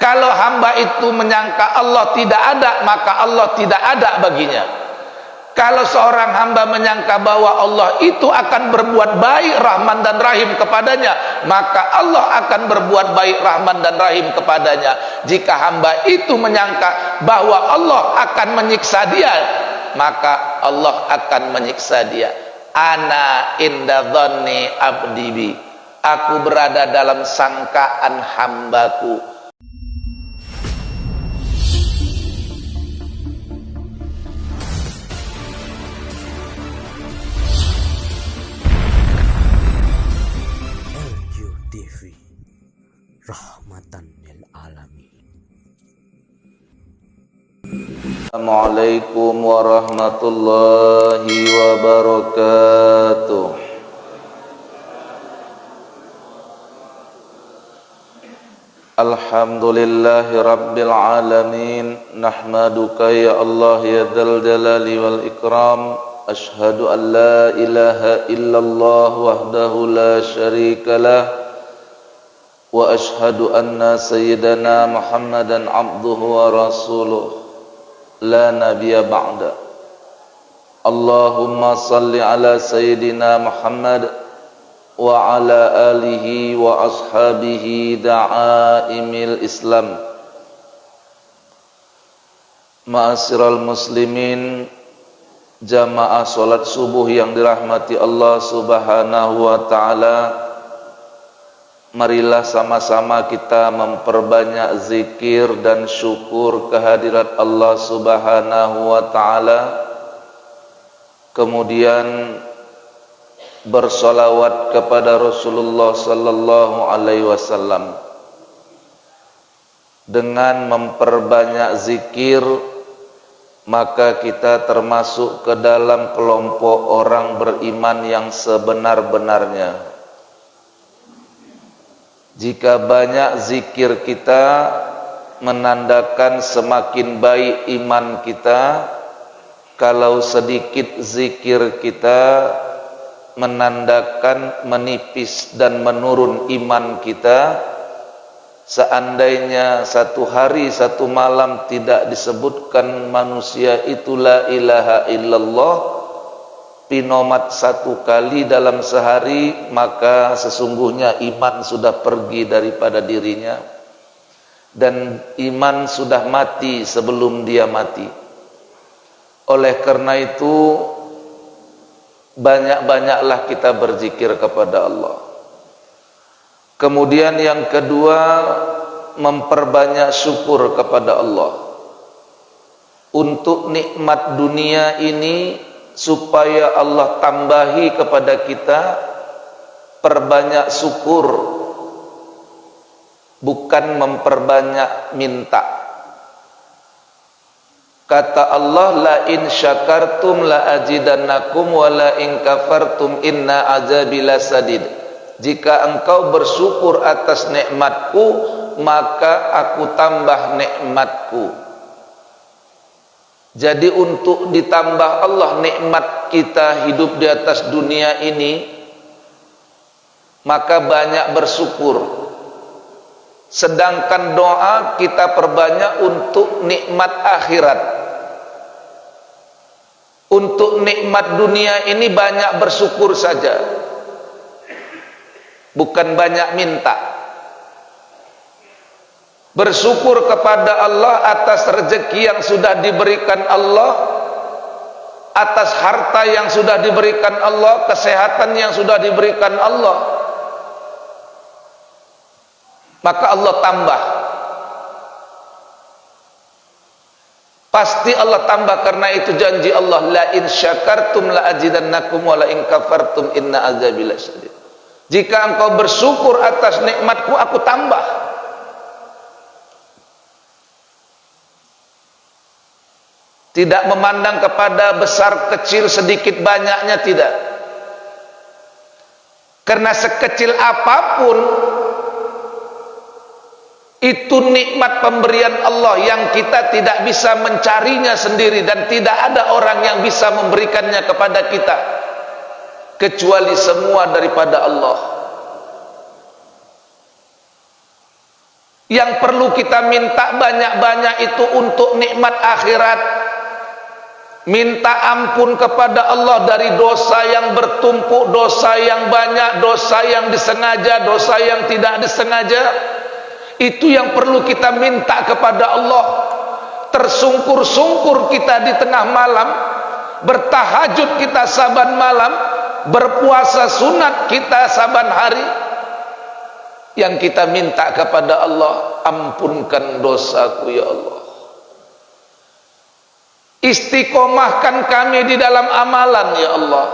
Kalau hamba itu menyangka Allah tidak ada, maka Allah tidak ada baginya. Kalau seorang hamba menyangka bahwa Allah itu akan berbuat baik, Rahman dan Rahim kepadanya, maka Allah akan berbuat baik, Rahman dan Rahim kepadanya. Jika hamba itu menyangka bahwa Allah akan menyiksa dia, maka Allah akan menyiksa dia. Ana inda dhanni abdi bi. Aku berada dalam sangkaan hambaku. Rahmatan lil alamin. Assalamualaikum warahmatullahi wabarakatuh. Alhamdulillahi rabbil alamin. Nahmaduka ya Allah ya dzal jalali wal ikram. Ashhadu an la ilaha illallah wahdahu la syarikalah. Wa ashhadu anna sayyidana Muhammadan abduhu wa rasuluh la nabiyya ba'da. Allahumma salli ala sayyidina Muhammad wa ala alihi wa ashabihi da'aimil Islam. Ma'asyiral muslimin, jamaah salat subuh yang dirahmati Allah Subhanahu wa taala. Marilah sama-sama kita memperbanyak zikir dan syukur kehadirat Allah Subhanahu wa taala. Kemudian bersolawat kepada Rasulullah sallallahu alaihi wasallam. Dengan memperbanyak zikir, maka kita termasuk ke dalam kelompok orang beriman yang sebenar-benarnya. Jika banyak zikir kita, menandakan semakin baik iman kita. Kalau sedikit zikir kita, menandakan menipis dan menurun iman kita. Seandainya satu hari satu malam tidak disebutkan manusia itu la ilaha illallah pinomat satu kali dalam sehari, maka sesungguhnya iman sudah pergi daripada dirinya, dan iman sudah mati sebelum dia mati. Oleh karena itu, banyak-banyaklah kita berzikir kepada Allah. Kemudian yang kedua, memperbanyak syukur kepada Allah untuk nikmat dunia ini. Supaya Allah tambahi kepada kita, perbanyak syukur, bukan memperbanyak minta. Kata Allah, la in syakartum la azidannakum wa la in kafartum inna azabi lasadid. Jika engkau bersyukur atas nikmatku, maka aku tambah nikmatku. Jadi untuk ditambah Allah nikmat kita hidup di atas dunia ini, maka banyak bersyukur. Sedangkan doa kita perbanyak untuk nikmat akhirat. Untuk nikmat dunia ini banyak bersyukur saja, bukan banyak minta. Bersyukur kepada Allah atas rezeki yang sudah diberikan Allah, atas harta yang sudah diberikan Allah, kesehatan yang sudah diberikan Allah. Maka Allah tambah. Pasti Allah tambah, karena itu janji Allah, la in syakartum la azidannakum wa la in kafartum inna azabi lasyadid. Jika engkau bersyukur atas nikmatku, aku tambah. Tidak memandang kepada besar kecil, sedikit banyaknya, tidak. Karena sekecil apapun itu nikmat pemberian Allah yang kita tidak bisa mencarinya sendiri, dan tidak ada orang yang bisa memberikannya kepada kita kecuali semua daripada Allah. Yang perlu kita minta banyak-banyak itu untuk nikmat akhirat. Minta ampun kepada Allah dari dosa yang bertumpuk, dosa yang banyak, dosa yang disengaja, dosa yang tidak disengaja. Itu yang perlu kita minta kepada Allah. Tersungkur-sungkur kita di tengah malam, bertahajud kita saban malam, berpuasa sunat kita saban hari. Yang kita minta kepada Allah, ampunkan dosaku ya Allah. Istiqomahkan kami di dalam amalan ya Allah.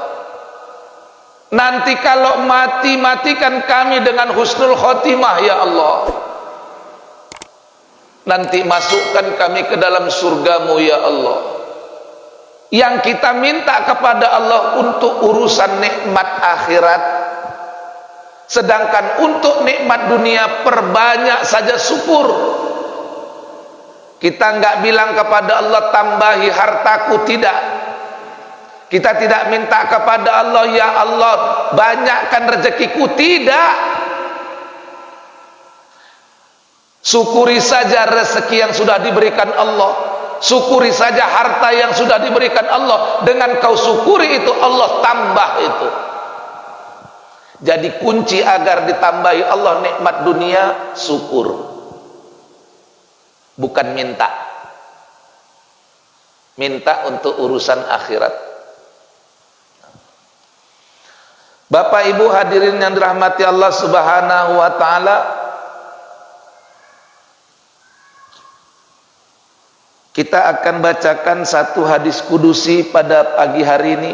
Nanti kalau mati, matikan kami dengan husnul khotimah ya Allah. Nanti masukkan kami ke dalam surgamu ya Allah. Yang kita minta kepada Allah untuk urusan nikmat akhirat. Sedangkan untuk nikmat dunia perbanyak saja syukur. Kita enggak bilang kepada Allah tambahi hartaku, tidak. Kita tidak minta kepada Allah ya Allah banyakkan rezekiku, tidak. Syukuri saja rezeki yang sudah diberikan Allah. Syukuri saja harta yang sudah diberikan Allah. Dengan kau syukuri itu Allah tambah itu. Jadi kunci agar ditambahi Allah nikmat dunia, syukur. Bukan minta. Minta untuk urusan akhirat. Bapak Ibu hadirin yang dirahmati Allah Subhanahu wa taala, kita akan bacakan satu hadis kudusi pada pagi hari ini.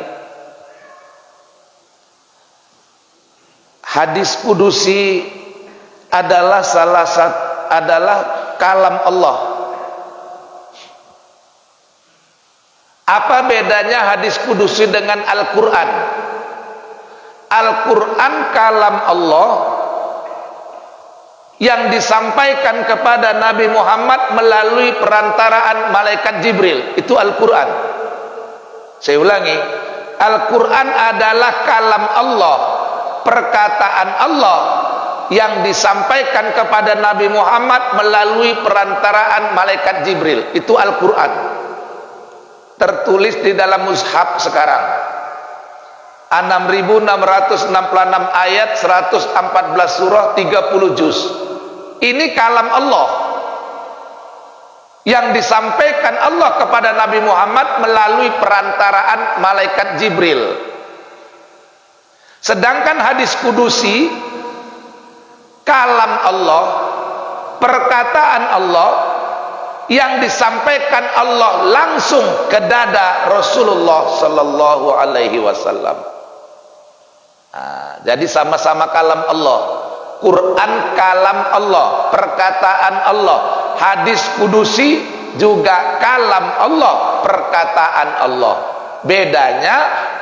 Hadis kudusi adalah kalam Allah. Apa bedanya hadis kudusi dengan Al-Quran? Al-Quran kalam Allah yang disampaikan kepada Nabi Muhammad melalui perantaraan malaikat Jibril. Itu Al-Quran. Saya ulangi, Al-Quran adalah kalam Allah, perkataan Allah yang disampaikan kepada Nabi Muhammad melalui perantaraan malaikat Jibril. Itu Al-Quran. Tertulis di dalam mushaf sekarang. 6.666 ayat, 114 surah, 30 juz. Ini kalam Allah yang disampaikan Allah kepada Nabi Muhammad melalui perantaraan malaikat Jibril. Sedangkan hadis kudusi kalam Allah, perkataan Allah yang disampaikan Allah langsung ke dada Rasulullah sallallahu alaihi wasallam. Jadi sama-sama kalam Allah. Quran kalam Allah, perkataan Allah. Hadis kudusi juga kalam Allah, perkataan Allah. Bedanya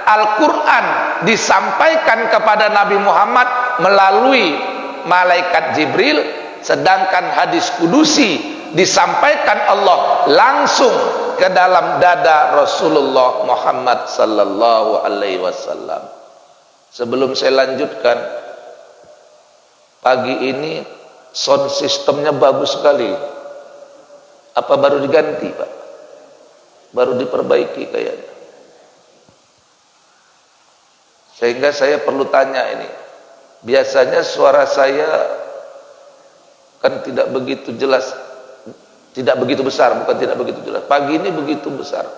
Al-Quran disampaikan kepada Nabi Muhammad melalui malaikat Jibril, sedangkan hadis kudusi disampaikan Allah langsung ke dalam dada Rasulullah Muhammad sallallahu alaihi wasallam. Sebelum saya lanjutkan, pagi ini sound sistemnya bagus sekali. Apa baru diganti, Pak? Baru diperbaiki kayaknya. Sehingga saya perlu tanya ini. Biasanya suara saya kan tidak begitu jelas, tidak begitu besar, bukan tidak begitu jelas. Pagi ini begitu besar.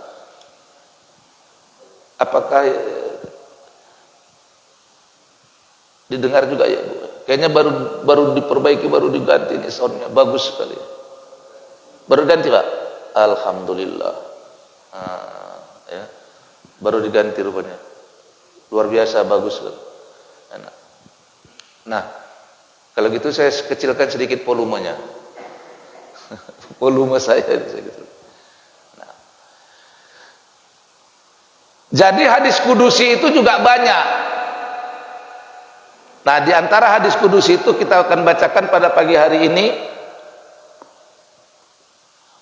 Apakah didengar juga ya, Bu? Kayaknya baru diperbaiki, baru diganti ini soundnya, bagus sekali. Baru ganti, Pak? Alhamdulillah. Ya. Baru diganti rupanya. Luar biasa, bagus sekali. Enak. Nah, kalau gitu saya kecilkan sedikit volumenya. Volume saya gitu. Nah. Jadi hadis kudusi itu juga banyak. Nah, di antara hadis kudusi itu kita akan bacakan pada pagi hari ini.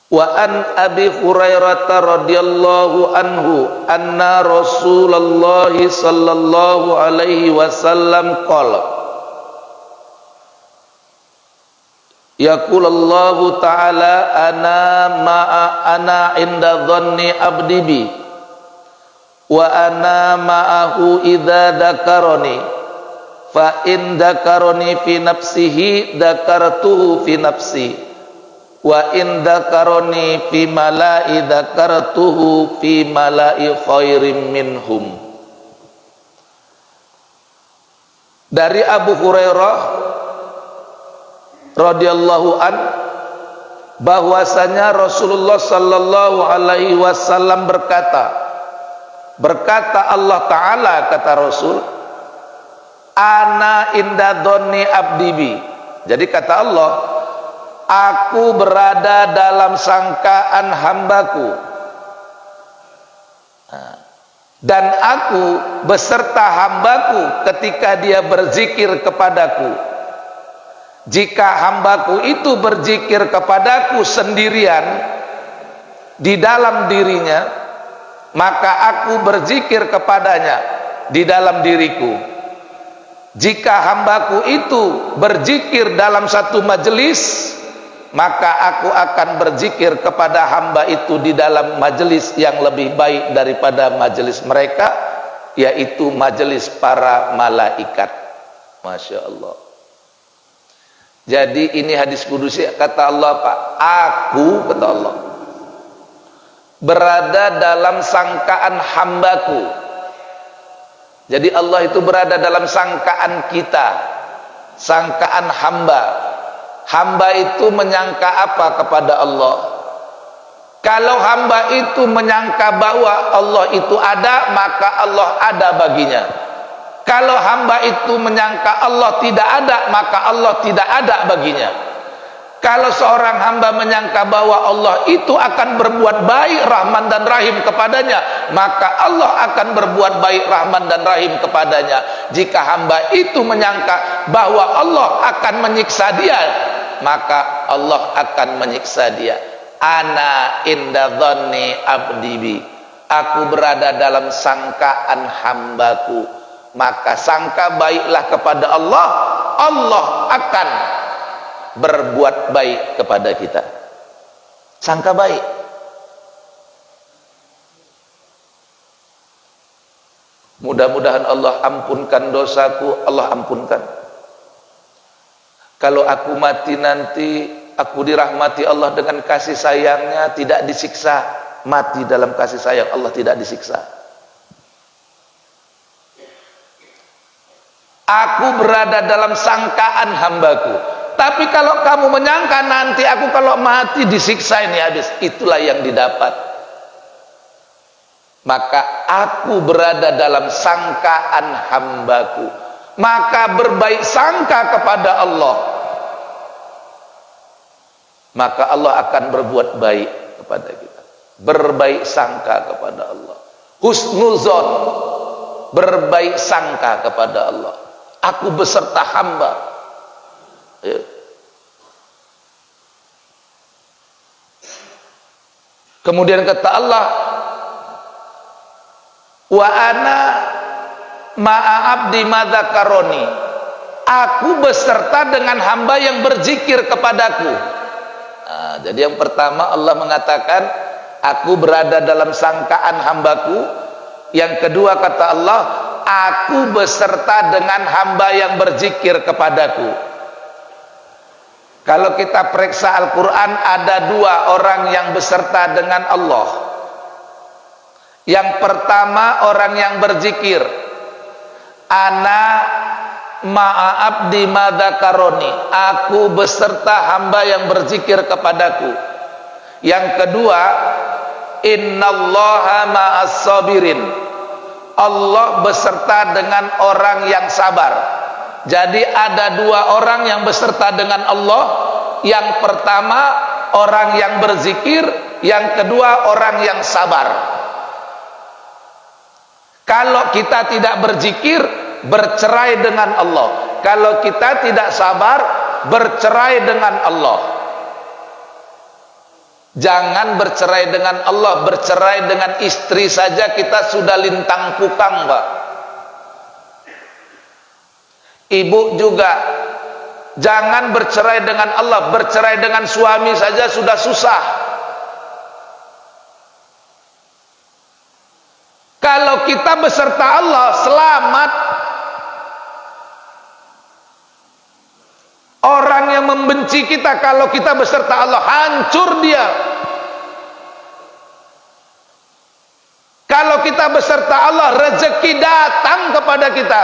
Wa an Abi Hurairah radhiyallahu anhu anna Rasulullah sallallahu alaihi wasallam qala Yaqulullahu ta'ala ana inda dhanni abdi bi wa ana ma'ahu idza dzakarani fa in dzakarani fi nafsihi dzakartuhu fi nafsi wa in dzakarani fi mala'i dzakartuhu fi mala'i khairim minhum. Dari Abu Hurairah radhiyallahu an bahwasanya Rasulullah sallallahu alaihi wasallam berkata Allah Ta'ala, kata Rasul, ana inda dhonni abdi bi. Jadi kata Allah, aku berada dalam sangkaan hambaku, dan aku beserta hambaku ketika dia berzikir kepadaku. Jika hambaku itu berzikir kepadaku sendirian di dalam dirinya, maka aku berzikir kepadanya di dalam diriku. Jika hambaku itu berzikir dalam satu majelis, maka aku akan berzikir kepada hamba itu di dalam majelis yang lebih baik daripada majelis mereka, yaitu majelis para malaikat. Masya Allah. Jadi ini hadis kudusi, kata Allah, Pak, aku, kata Allah, berada dalam sangkaan hambaku. Jadi Allah itu berada dalam sangkaan kita, sangkaan hamba. Hamba itu menyangka apa kepada Allah? Kalau hamba itu menyangka bahwa Allah itu ada, maka Allah ada baginya. Kalau hamba itu menyangka Allah tidak ada, maka Allah tidak ada baginya. Kalau seorang hamba menyangka bahwa Allah itu akan berbuat baik, Rahman dan Rahim kepadanya, maka Allah akan berbuat baik, Rahman dan Rahim kepadanya. Jika hamba itu menyangka bahwa Allah akan menyiksa dia, maka Allah akan menyiksa dia. Ana inda dhanni abdi bi. Aku berada dalam sangkaan hambaku. Maka sangka baiklah kepada Allah, Allah akan berbuat baik kepada kita. Sangka baik. Mudah-mudahan Allah ampunkan dosaku, Allah ampunkan. Kalau aku mati nanti, aku dirahmati Allah dengan kasih sayangnya, tidak disiksa. Mati dalam kasih sayang Allah, tidak disiksa. Aku berada dalam sangkaan hambaku. Tapi kalau kamu menyangka nanti aku kalau mati disiksa ini habis, itulah yang didapat. Maka aku berada dalam sangkaan hambaku. Maka berbaik sangka kepada Allah, maka Allah akan berbuat baik kepada kita. Berbaik sangka kepada Allah. Husnuzon, berbaik sangka kepada Allah. Aku beserta hamba. Ya. Kemudian kata Allah, wa ana ma'a abdi madzakaroni. Aku beserta dengan hamba yang berzikir kepadaku. Nah, jadi yang pertama Allah mengatakan, aku berada dalam sangkaan hambaku. Yang kedua kata Allah, aku beserta dengan hamba yang berzikir kepadaku. Kalau kita periksa Al-Quran, ada dua orang yang beserta dengan Allah. Yang pertama orang yang berzikir, ana ma'a abdi madzakaroni, aku beserta hamba yang berzikir kepadaku. Yang kedua, innallaha ma'as sabirin, Allah beserta dengan orang yang sabar. Jadi ada dua orang yang beserta dengan Allah. Yang pertama orang yang berzikir, yang kedua orang yang sabar. Kalau kita tidak berzikir, bercerai dengan Allah. Kalau kita tidak sabar, bercerai dengan Allah. Jangan bercerai dengan Allah, bercerai dengan istri saja kita sudah lintang pukang, Pak. Ibu juga Jangan bercerai dengan Allah, bercerai dengan suami saja sudah susah. Kalau kita beserta Allah selamat. Orang yang membenci kita kalau kita beserta Allah hancur dia. Kalau kita beserta Allah rezeki datang kepada kita.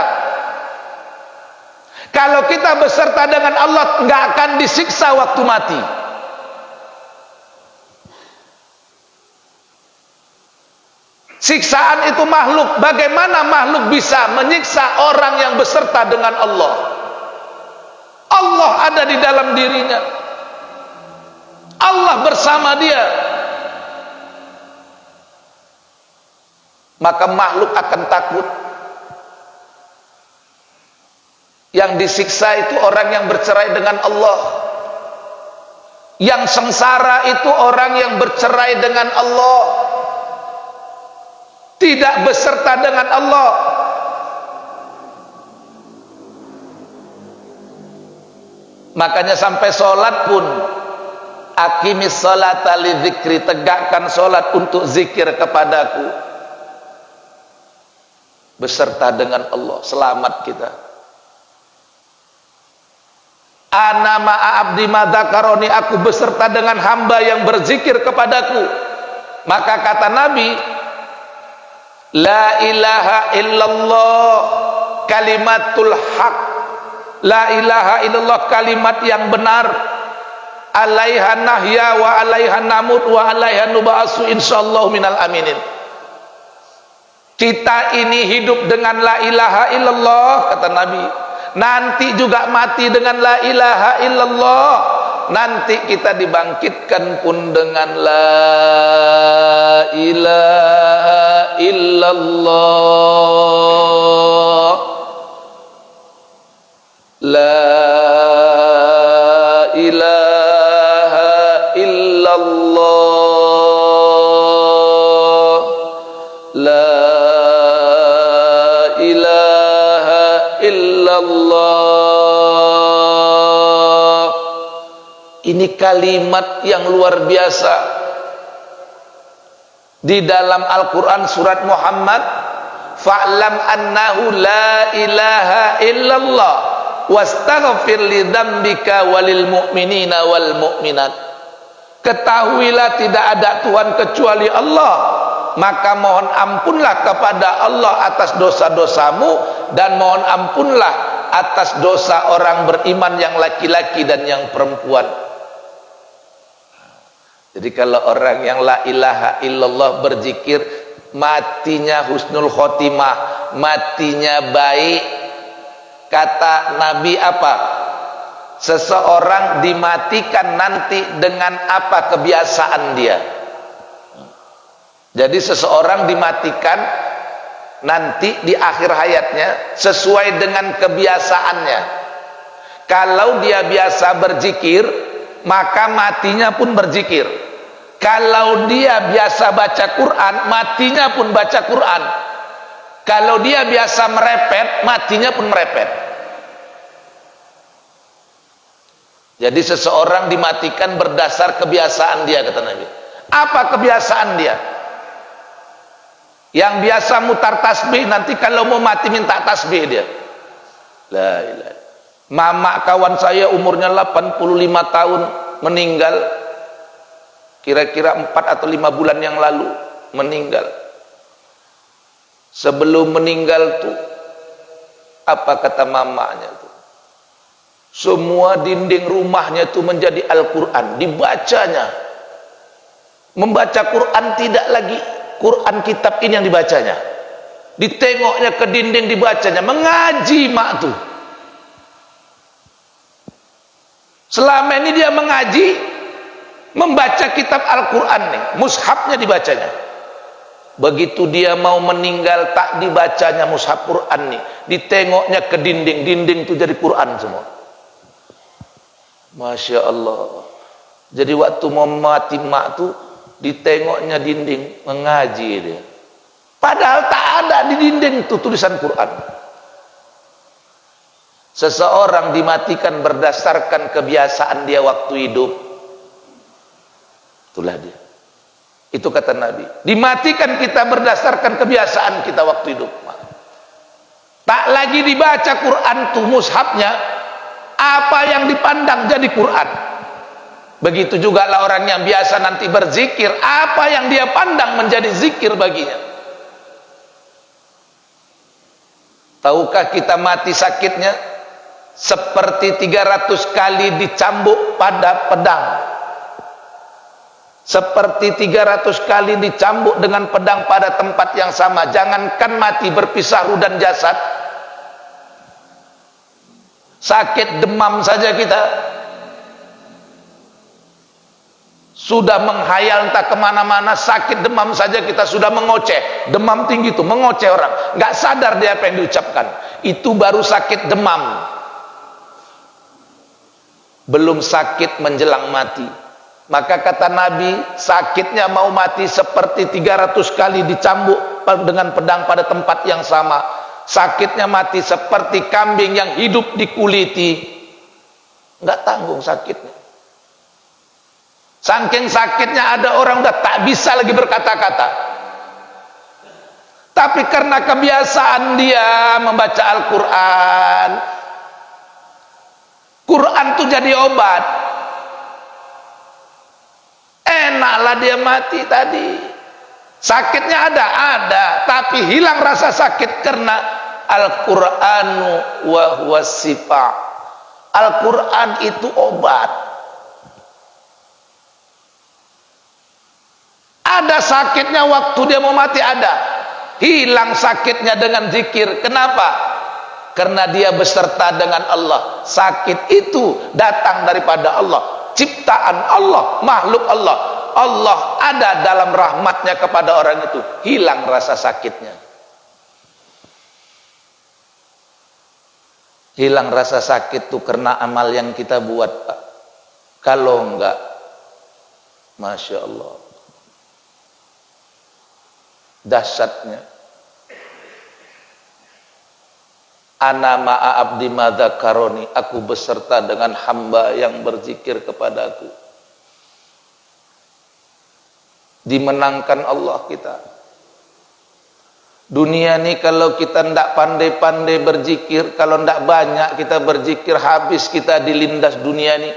Kalau kita beserta dengan Allah nggak akan disiksa waktu mati. Siksaan itu makhluk. Bagaimana makhluk bisa menyiksa orang yang beserta dengan Allah? Allah ada di dalam dirinya. Allah bersama dia. Maka makhluk akan takut. Yang disiksa itu orang yang bercerai dengan Allah. Yang sengsara itu orang yang bercerai dengan Allah, tidak beserta dengan Allah. Makanya sampai sholat pun, aqimis sholata li dzikri, tegakkan sholat untuk zikir kepadaku. Beserta dengan Allah, selamat kita. Ana ma'a abdi madzakaroni, aku beserta dengan hamba yang berzikir kepadaku. Maka kata Nabi, la ilaha illallah kalimatul haq, la ilaha illallah kalimat yang benar, alaiha nahya wa alaiha namut wa alaiha nuba'asu insyaallah minal aminin. Kita ini hidup dengan la ilaha illallah, kata Nabi, nanti juga mati dengan la ilaha illallah, nanti kita dibangkitkan pun dengan la ilaha illallah, la ilaha illallah, la ilaha illallah. Ini kalimat yang luar biasa. Di dalam Al-Quran surat Muhammad, fa'lam annahu la ilaha illallah wastaghfir li dzambika walil mu'minina wal mu'minat. Ketahuilah tidak ada Tuhan kecuali Allah, maka mohon ampunlah kepada Allah atas dosa-dosamu, dan mohon ampunlah atas dosa orang beriman yang laki-laki dan yang perempuan. Jadi kalau orang yang la ilaha illallah berzikir, matinya husnul khotimah, matinya baik. Kata Nabi apa? Seseorang dimatikan nanti dengan apa kebiasaan dia. Jadi seseorang dimatikan nanti di akhir hayatnya sesuai dengan kebiasaannya. Kalau dia biasa berzikir, maka matinya pun berzikir. Kalau dia biasa baca Quran, matinya pun baca Quran. Kalau dia biasa merepet, matinya pun merepet. Jadi seseorang dimatikan berdasar kebiasaan dia, kata Nabi. Apa kebiasaan dia? Yang biasa mutar tasbih, nanti kalau mau mati minta tasbih dia. La ilaha. Mama kawan saya umurnya 85 tahun meninggal, kira-kira 4 atau 5 bulan yang lalu meninggal. Sebelum meninggal tuh, apa kata mamanya tuh? Semua dinding rumahnya tuh menjadi Al-Quran, dibacanya. Membaca Quran tidak lagi Quran kitab ini yang dibacanya, ditengoknya ke dinding dibacanya, mengaji mak tuh. Selama ini dia mengaji, membaca kitab Al-Quran nih, mushafnya dibacanya. Begitu dia mau meninggal, tak dibacanya mushaf Quran nih, ditengoknya ke dinding, dinding itu jadi Quran semua. Masya Allah. Jadi waktu mau mati mak tuh, ditengoknya dinding, mengaji dia. Padahal tak ada di dinding itu tulisan Quran. Seseorang dimatikan berdasarkan kebiasaan dia waktu hidup. Itulah dia. Itu kata Nabi. Dimatikan kita berdasarkan kebiasaan kita waktu hidup. Tak lagi dibaca Quran tuh mushafnya, apa yang dipandang jadi Quran. Begitu juga lah orang yang biasa nanti berzikir, apa yang dia pandang menjadi zikir baginya. Tahukah kita mati sakitnya seperti 300 kali dicambuk pada pedang. Seperti 300 kali dicambuk dengan pedang pada tempat yang sama. Jangankan mati berpisah ruh dan jasad, sakit demam saja kita sudah menghayal entah kemana-mana. Sakit demam saja kita sudah mengoceh. Demam tinggi itu mengoceh orang, nggak sadar dia apa yang diucapkan. Itu baru sakit demam, belum sakit menjelang mati. Maka kata Nabi, sakitnya mau mati seperti 300 kali dicambuk dengan pedang pada tempat yang sama. Sakitnya mati seperti kambing yang hidup dikuliti, nggak tanggung sakitnya. Saking sakitnya ada orang udah tak bisa lagi berkata-kata. Tapi karena kebiasaan dia membaca Al-Quran, Quran itu jadi obat. Enaklah dia mati tadi. Sakitnya ada, tapi hilang rasa sakit karena Al-Quranu wa huwa sifa. Al-Quran itu obat. Ada sakitnya waktu dia mau mati, ada. Hilang sakitnya dengan zikir. Kenapa? Karena dia beserta dengan Allah. Sakit itu datang daripada Allah, ciptaan Allah, makhluk Allah. Allah ada dalam rahmatnya kepada orang itu, hilang rasa sakitnya. Hilang rasa sakit itu karena amal yang kita buat, Pak. Kalau enggak, Masya Allah, dahsyatnya. Ana ma'a abdi madzakaroni, aku beserta dengan hamba yang berzikir kepadaku. Dimenangkan Allah kita. Dunia ini kalau kita tidak pandai-pandai berzikir, kalau tidak banyak kita berzikir, habis kita dilindas dunia ini.